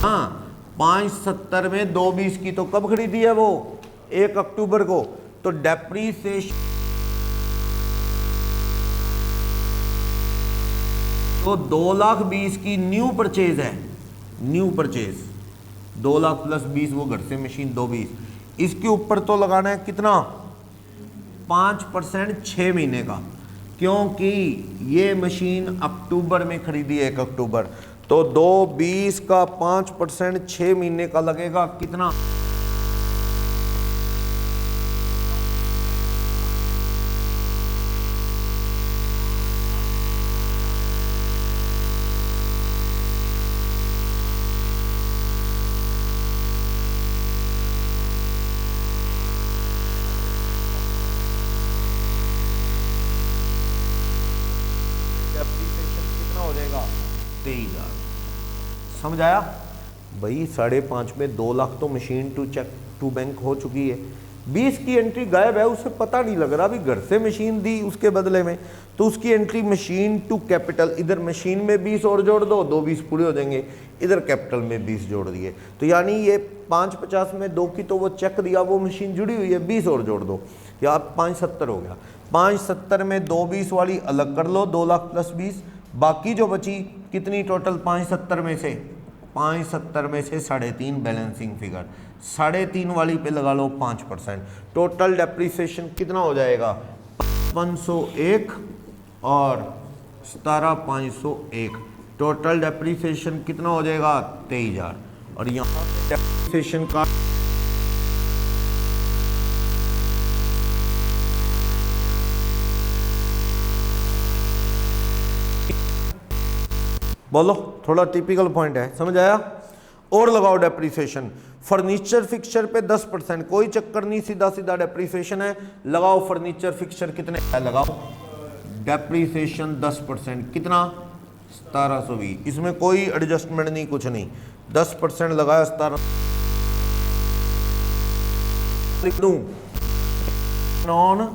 हाँ 570 में 220 की तो कब खरीदी है वो, 1 अक्टूबर को। तो डेप्रीसिएशन तो 2,20,000 की न्यू परचेज है, न्यू परचेज 2 लाख प्लस 20, वो घर से मशीन 220, इसके ऊपर तो लगाना है कितना, 5% 6 महीने का, क्योंकि ये मशीन अक्टूबर में खरीदी है 1 अक्टूबर, तो 220 का 5% 6 महीने का लगेगा कितना, कितना हो जाएगा, 23,000। समझ आया भाई, 5.5 में 2 लाख तो machine to cheque to bank हो चुकी है, 20 की एंट्री गायब है, उसे पता नहीं लग रहा, अभी घर से मशीन दी उसके बदले में, तो उसकी एंट्री मशीन टू कैपिटल, इधर मशीन में 20 और जोड़ दो, 220 पूरे हो जाएंगे, इधर कैपिटल में 20 जोड़ दिए, तो यानी ये 550 में 2 की तो वो चेक दिया, वो मशीन जुड़ी हुई है, 20 और जोड़ दो, या 570 हो गया, 570 में 220 वाली अलग कर लो, 2 लाख प्लस 20, बाकी जो बची कितनी टोटल, 570 में से 3.5 बैलेंसिंग फिगर, 3.5 वाली पे लगा लो 5%, टोटल डेप्रीसिएशन कितना हो जाएगा, 501 और 17,501, टोटल डेप्रीसिएशन कितना हो जाएगा, 23,000। और यहाँ डेप्रीसिएशन का बोलो, थोड़ा टिपिकल पॉइंट है, समझ आया। और लगाओ डेप्रीसिएशन, फर्नीचर फिक्सचर पे 10%, कोई चक्कर नहीं, सीधा सीधा डेप्रीसिएशन है, लगाओ फर्नीचर फिक्सचर कितने है, लगाओ डेप्रीसिएशन 10%, कितना, 1720, इसमें कोई एडजस्टमेंट नहीं, कुछ नहीं, 10% लगाया, 17 लिख दूं, नॉन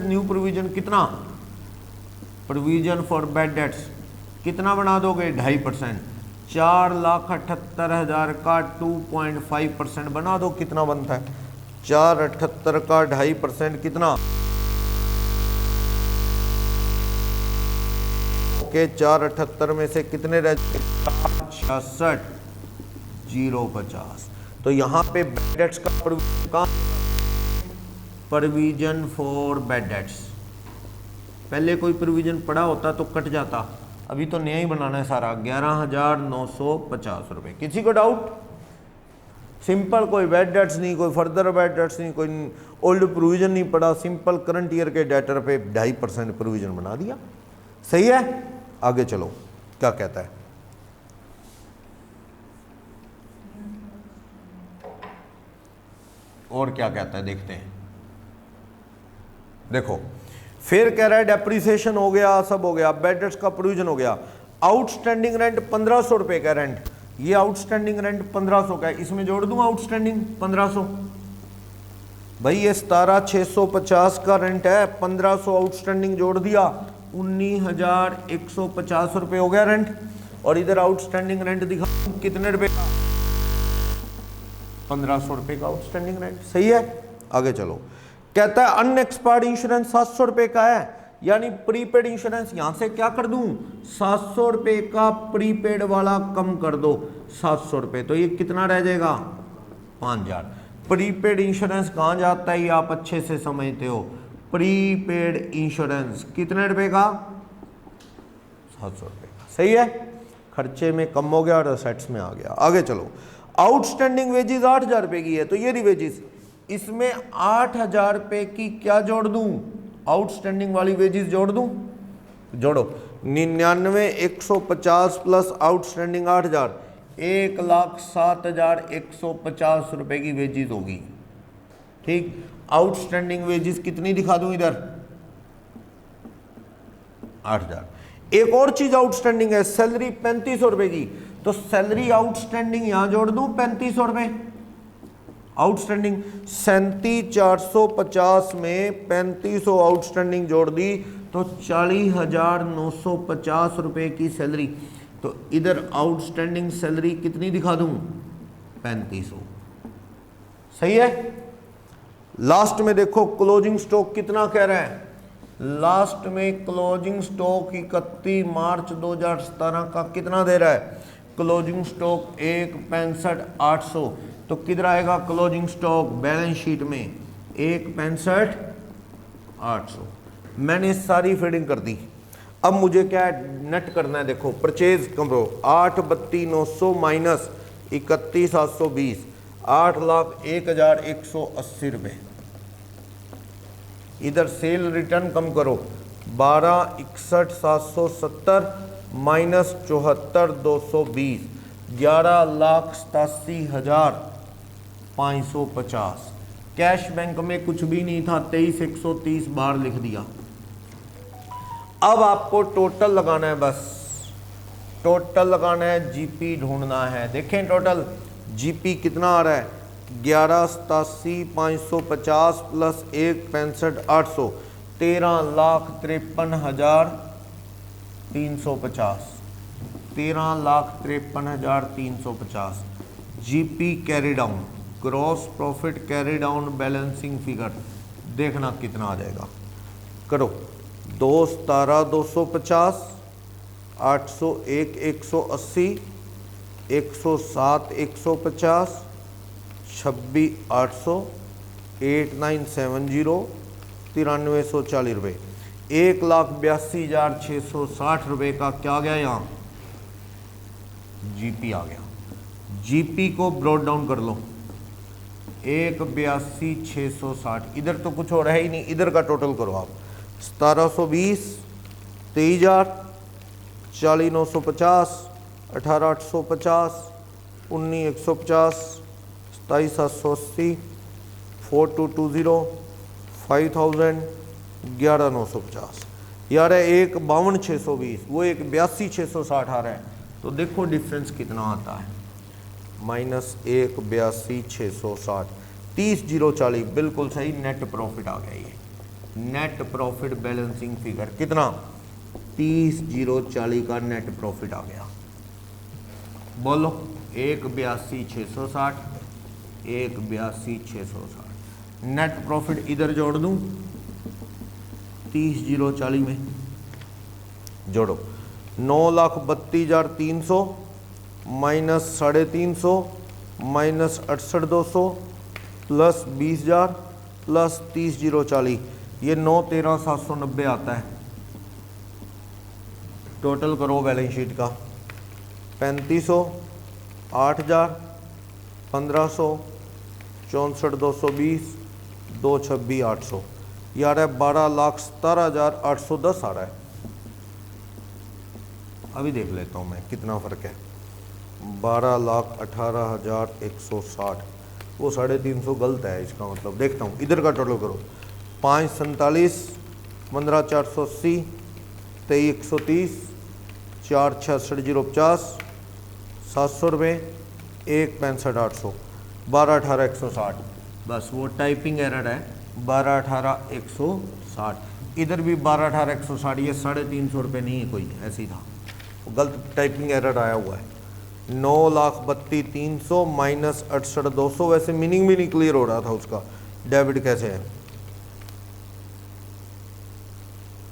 न्यू प्रोविजन कितना, प्रोविजन फॉर बैड डेट्स कितना बना दोगे, 2.5%, 4,78,000 का 2.5% बना दो, कितना बनता है, 478 का 2.5% कितना, ओके, 478 में से कितने रह, 66,050, तो यहाँ पे बैड डेट्स का प्रोविजन फॉर बैड डेट्स, पहले कोई प्रोविजन पड़ा होता तो कट जाता, अभी तो नया ही बनाना है सारा। 11,950 रुपये। किसी को डाउट? सिंपल, कोई बैड डेट्स नहीं, कोई फर्दर बैड डेट्स नहीं, कोई ओल्ड प्रोविजन नहीं पड़ा, सिंपल करंट ईयर के डेटर पे 2.5% प्रोविजन बना दिया। सही है, आगे चलो क्या कहता है। और क्या कहता है देखते हैं। देखो फिर कह रहा है डेप्रिसिएशन हो गया, सब हो गया, बैड डेट्स का प्रोविजन हो गया। आउटस्टैंडिंग रेंट 1500 रुपए का रेंट, ये आउटस्टैंडिंग रेंट 1500 का है, इसमें जोड़ दूं आउटस्टैंडिंग 1500। भाई ये 17,650 का रेंट है, 1500 आउटस्टैंडिंग जोड़ दिया, 19,150 रुपए हो गया रेंट। और इधर आउटस्टैंडिंग रेंट दिखा कितने रुपए का, 1500 रुपए का आउटस्टैंडिंग रेंट। सही है, आगे चलो। कहता है अनएक्सपायर्ड इंश्योरेंस 700 रुपए का है, यानी प्रीपेड इंश्योरेंस यहां से क्या कर दूं, 700 रुपए का प्रीपेड वाला कम कर दो 700 रुपए, तो ये कितना रह जाएगा, 5000। प्रीपेड इंश्योरेंस कहां जाता है ये आप अच्छे से समझते हो। प्रीपेड इंश्योरेंस कितने रुपए का, 700 रुपए का। सही है, खर्चे में कम हो गया और असेट्स में आ गया। आगे चलो। आउटस्टैंडिंग वेजेस 8000 रुपए की है, तो ये रही वेजेस, इसमें 8000 रुपए की क्या जोड़ दूं, आउटस्टैंडिंग वाली वेजेस जोड़ दूं। जोड़ो, 99,150 प्लस आउटस्टैंडिंग 8000, 1,07,150 रुपए की वेजेस होगी। ठीक, आउटस्टैंडिंग वेजेस कितनी दिखा दूं इधर, 8000। एक और चीज आउटस्टैंडिंग है, सैलरी 3500 रुपए की, तो सैलरी आउटस्टैंडिंग यहां जोड़ दूं 3500 रुपए। आउटस्टैंडिंग 37,450 में 3500 आउटस्टैंडिंग जोड़ दी तो 40,950 रुपए की सैलरी। तो इधर आउटस्टैंडिंग सैलरी कितनी दिखा दूं, 3500। सही है। लास्ट में देखो क्लोजिंग स्टॉक कितना कह रहा है, लास्ट में क्लोजिंग स्टॉक 31 मार्च 2017 का कितना दे रहा है, क्लोजिंग स्टॉक 1,65,800। तो किधर आएगा क्लोजिंग स्टॉक बैलेंस शीट में, 1,65,800। मैंने सारी फीडिंग कर दी। अब मुझे क्या है, नेट करना है। देखो परचेज करो, 8,32,900 माइनस 31,720, 8,01,180 रुपये। इधर सेल रिटर्न कम करो, 12,61,770 माइनस 74,220, 11,87,550। कैश बैंक में कुछ भी नहीं था, 23,130 बार लिख दिया। अब आपको टोटल लगाना है, बस टोटल लगाना है, जीपी ढूंढना है। देखें टोटल जीपी कितना आ रहा है, 11,87,550 plus 1,65,800, 13,53,350, 13,53,350। GP carry down, gross profit carry down balancing figure देखना कितना आ जाएगा। करो, 2,17,250, 801 180, 107 150, 26 800, 8970, 9340 रुपये। 1,82,660 रुपये का क्या गया यहाँ, जीपी आ गया। जीपी को ब्रॉड डाउन कर लो, 1,82,660। इधर तो कुछ हो रहा ही नहीं, इधर का टोटल करो आप, 1720, 23,000, 40,950, 18,850, 19,150, 27,780, 4,220, 5,000, 11,950। यार है 1,52,620, वो 1,82,660 आ रहा है। तो देखो डिफरेंस कितना आता है, माइनस 1,82,660, 30,040, बिल्कुल सही। नेट प्रॉफिट आ गया, ये नेट प्रॉफिट बैलेंसिंग फिगर कितना, 30,040 का नेट प्रॉफिट आ गया। बोलो, 1,82,660, 1,82,660। नेट प्रॉफिट इधर जोड़ दूं 30,040 में, जोड़ो, 9,32,300 माइनस 350 माइनस 68,200 प्लस 20,000 प्लस 30,040, ये 9,13,790 आता है। टोटल करो बैलेंस शीट का 3500, 8000, 1500, 64,220, 226, 800, ये आ रहा है 12,17,810 आ रहा है। अभी देख लेता हूँ मैं कितना फ़र्क है। 12,18,160, वो 350 गलत है, इसका मतलब देखता हूँ इधर का टोटल करो। 547, 15,480, 23,130, 4,66,050, 700 रुपये, 1,65,800, 12,18,160। बस वो टाइपिंग एरर है, 12,18,160। इधर भी 12,18,160, ये 350 रुपये नहीं है कोई, ऐसे ही था, वो गलत टाइपिंग एरर आया हुआ है। 9,32,300 माइनस 68,200, वैसे मीनिंग भी नहीं क्लियर हो रहा था उसका, डेबिट कैसे है।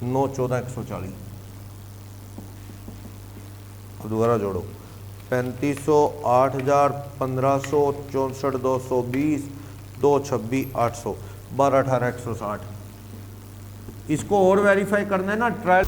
9,14,140, अब दोबारा जोड़ो। 3,500, 8,000, 1,500, 64,220, 226, 800, 12,18,160। इसको और वेरीफाई करना है ना ट्रायल।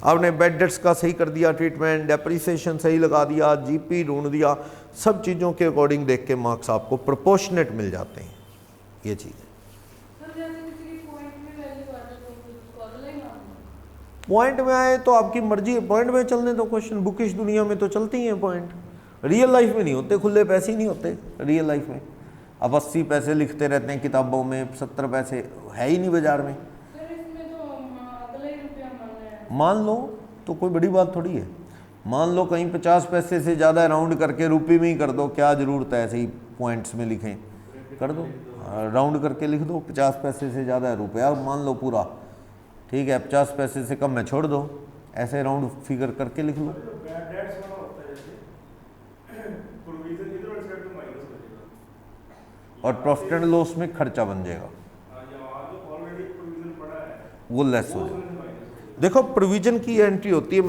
आपने बेड डेट्स का सही कर दिया ट्रीटमेंट, डेप्रिसिएशन सही लगा दिया, जीपी ढूंढ दिया, सब चीज़ों के अकॉर्डिंग देख के मार्क्स आपको प्रोपोर्शनेट मिल जाते हैं। ये चीज़ है। पॉइंट में आए तो आपकी मर्जी है, पॉइंट में चलने दो क्वेश्चन, बुकिश दुनिया में तो चलती हैं पॉइंट, रियल लाइफ में नहीं होते, खुले पैसे ही नहीं होते रियल लाइफ में। अब 80 पैसे लिखते रहते हैं किताबों में, 70 पैसे है ही नहीं बाजार में। मान लो तो कोई बड़ी बात थोड़ी है, मान लो कहीं 50 पैसे से ज़्यादा राउंड करके रुपये में ही कर दो, क्या ज़रूरत है ऐसे ही पॉइंट्स में लिखें, कर दो राउंड करके लिख दो 50 पैसे से ज़्यादा रुपया मान लो पूरा, ठीक है, 50 पैसे से कम में छोड़ दो, ऐसे राउंड फिगर करके लिख लो। और प्रॉफिट एंड लॉस में खर्चा बन जाएगा, वो लेस हो जाएगा। देखो प्रोविजन की एंट्री होती है,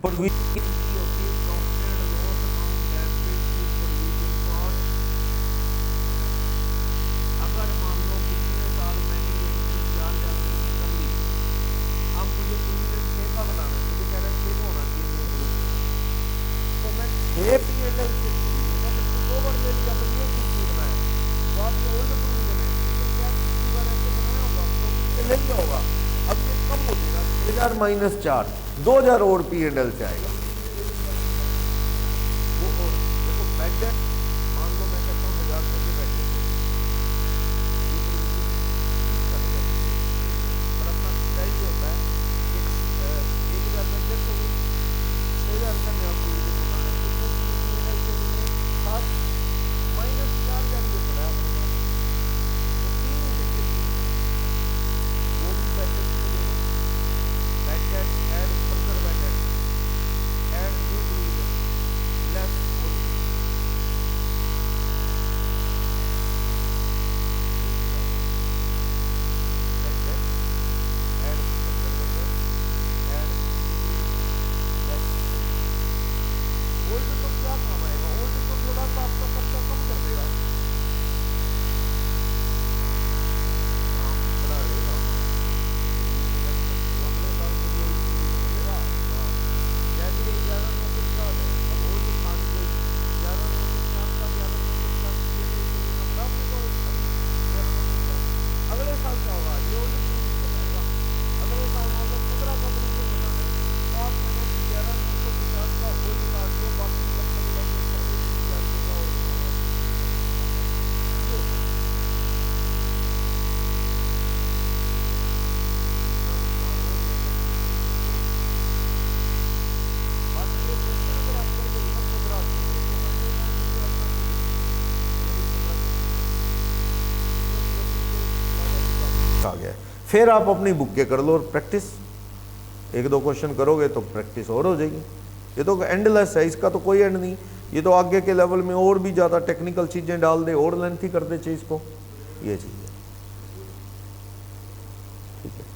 प्रोविजन की एंट्री होती है profit and loss account, debit की प्रोविजन कॉस्ट। अगर मान लो पिछले साल मैंने ये एंट्री 4,000 रुपये की कर ली, अब मुझे प्रोविजन 6 का बनाना है, मुझे कह रहे हैं 6 का होना चाहिए, तो मैं 6 पीरियड से दो बार ले लिया, तो ये चीज बनाया तो आप ये ओल्ड प्रोविजन है, तो क्या पिछली बार ऐसे बनाया होगा तो ले लिया होगा, अब ये कम हो जाएगा 6,000 माइनस 4, 2,000 और P&L से आएगा। वो और देखो बेड डेट, मान लो मैं कहता हूँ 1,000 रुपये के बेड डेट, पर अपना स्टाइल होता है कि 1,000 बेड डेट हो गई, 6,000 का नया प्रोविजन बनाना है, तो P&L से साथ माइनस 4,000 जो पड़ा है अपने पास, तो 3 ही लेंगे, वो भी बेड डेट में ले लो, bad debt add further bad debt add new provision less old bad debt add further bad debt add less old. तो क्या काम आएगा, ओल्ड तो थोड़ा सा आपका खर्चा कम कर देगा, काम बड़ा रहेगा, अगले साल के लिए ओल्ड मिलेगा। जैसे 11,950 है, अब ओल्ड खाने को 11,950 का 11,950 के लिए लेना पड़ा अपने को, अभी 11,950 अगले साल क्या होगा, ये ओल्ड प्रोविजन जाएगा, अगले साल मान लो 15 का प्रोविजन बनाना है, तो आप कहना कि 11,950 का ओल्ड काट दो, बाकी लगभग 3,000 रुपये का ओल्ड आ गया। फिर आप अपनी बुक के कर लो और प्रैक्टिस, 1-2 क्वेश्चन करोगे तो प्रैक्टिस और हो जाएगी। ये तो एंडलेस है, इसका तो कोई एंड नहीं, ये तो आगे के लेवल में और भी ज़्यादा टेक्निकल चीज़ें डाल दे और लेंथी कर दे चीज़ को, ये चीज़ है।